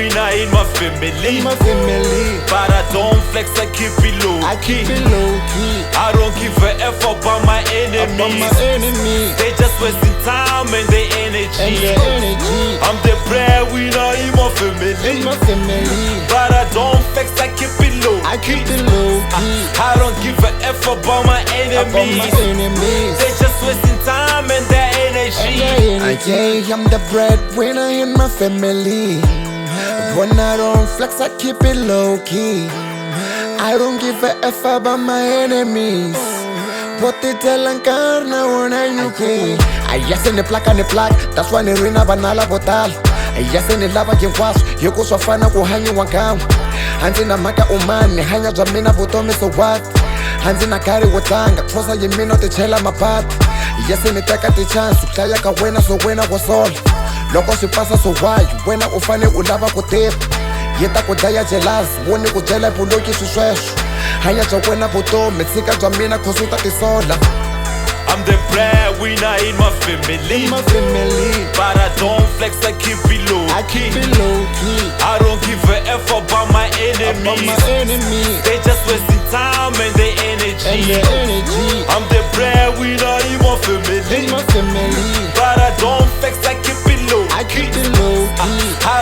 breadwinner in my family. But I don't flex, I keep it low key. I don't give a F about my enemies. They just wasting time and their energy. I'm the breadwinner in my family. But I don't flex, I keep it low key. I don't give a F about my enemies. They just wasting time and their energy. Yeah, I'm the breadwinner in my family. When I don't flex, I keep it low key. I don't give a F about my enemies. What they tell and carna when I know key. I yes in the plaque and the plaque. That's why they ring up another bottle. I yes in the lava can pass. You go so far go hang you one count. Hands in a maka oman, hang out Jamina Botome so what? Hands in a carry with tanga, Trosa you mean not the chela my part. Yes in the take at the chance, Kayaka wena so when I was all. Loco se pasa so why, when I ufane ulava kote. Yeta kodaya jelas, one go jela puloki su fresh. Hanya jawena poto, Mexica Jamina consulta sola. I'm the breadwinner in my family. But I don't flex, I keep it low key. I don't give a F about my enemies. They just wasting time and their energy. I'm the breadwinner in my family. But I don't flex, I keep it low key. I